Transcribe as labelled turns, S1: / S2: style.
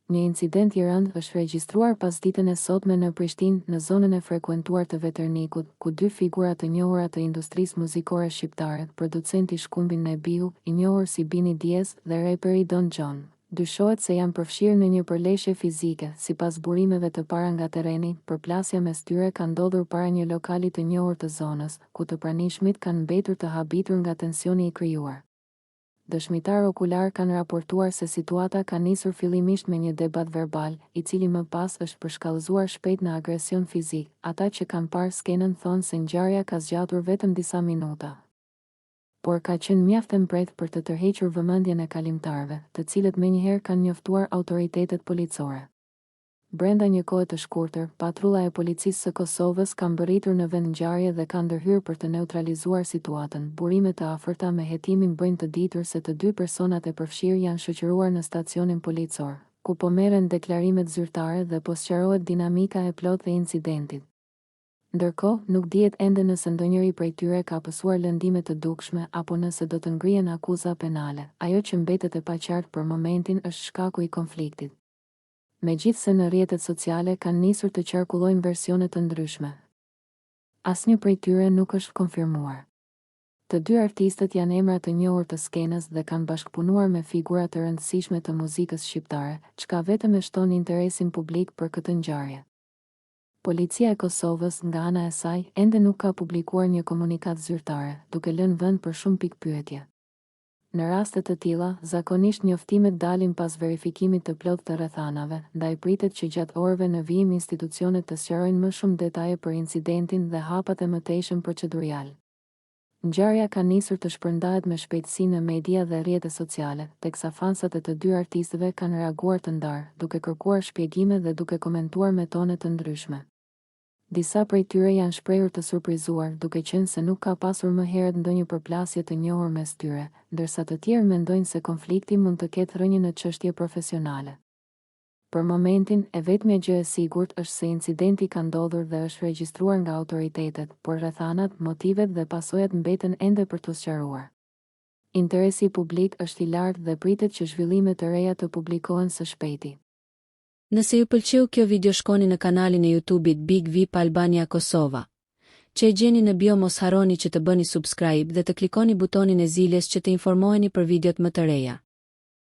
S1: Një incident i rënd është regjistruar pas ditën e sotme në Prishtinë, në zonën e frekuentuar të Veternikut, ku dy figura të njohura të industrisë muzikore shqiptare, producenti Shkumbin Nebiu, i njohur si Bini Diez, dhe raperi Don John, dyshohet se janë përfshirë në një përleshje fizike. Sipas burimeve të para nga terreni, përplasja mes tyre ka ndodhur para një lokali të njohur të zonës, ku të pranishmit kanë mbetur të habitur nga tensioni i krijuar. Dëshmitar okular kanë raportuar se situata ka nisur fillimisht me një debat verbal, i cili më pas është përshkallëzuar shpejt në agresion fizik. Ata që kanë parë skenën thonë se ngjarja ka zgjatur vetëm disa minuta, por ka qenë mjaft e mprehtë për të tërhequr vëmendjen e kalimtarëve, të cilët menjëherë kanë njoftuar autoritetet policore. Brenda një kohe të shkurtër, patrulla e policisë së Kosovës ka mbërritur në vend ngjarje dhe ka ndërhyrë për të neutralizuar situatën. Burimet e afërta me hetimin bëjnë të ditur se të dy personat e përfshirë janë shoqëruar në stacionin policor, ku po merren deklarimet zyrtare dhe po sqarohet dinamika e plotë e incidentit. Ndërkohë, nuk dihet ende nëse ndonjëri prej tyre ka pësuar lëndime të dukshme apo nëse do të ngrihen akuza penale. Ajo që mbetet e paqartë për momentin është shkaku i konfliktit. Megjithse në rrjetet sociale kanë nisur të qarkullojnë versione të ndryshme. Asnjë prej tyre nuk është konfirmuar. Të dy artistët janë emra të njohur të skenës dhe kanë bashkëpunuar me figura të rëndësishme të muzikës shqiptare, çka vetëm e shton interesin publik për këtë ngjarje. Policia e Kosovës, nga ana e saj, ende nuk ka publikuar një komunikat zyrtare, duke lënë vend për shumë pikë pyetje. Në raste të tilla, zakonisht njoftimet dalin pas verifikimit të plotë të rrethanave, ndaj pritet që gjatë orëve në vijim institucionet të sqarojnë më shumë detaje për incidentin dhe hapat e mëtejshëm procedurial. Ngjarja ka nisur të shpërndahet me shpejtësi në media dhe rrjete sociale, teksa fansat e të dy artistëve kanë reaguar të ndarë, duke kërkuar shpjegime dhe duke komentuar me tone të ndryshme. Disa prej tyre janë shprehur të surprizuar, duke qenë se nuk ka pasur më herët ndonjë përplasje të njohur mes tyre, ndërsa të tjerë mendojnë se konflikti mund të ketë rënje në çështje profesionale. Për momentin, e vetmja gjë e sigurt është se incidenti ka ndodhur dhe është regjistruar nga autoritetet, por rrethanat, motivet dhe pasojat mbeten ende për të sqaruar. Interesi publik është i lartë dhe pritet që zhvillime të reja të publikohen së shpejti.
S2: Nëse ju pëlqeu kjo video, shkoni në kanalin e YouTube-it Big VIP Albania Kosova, që e gjeni në bio. Mos harroni që të bëni subscribe dhe të klikoni butonin e ziljes që të informoheni për videot më të reja.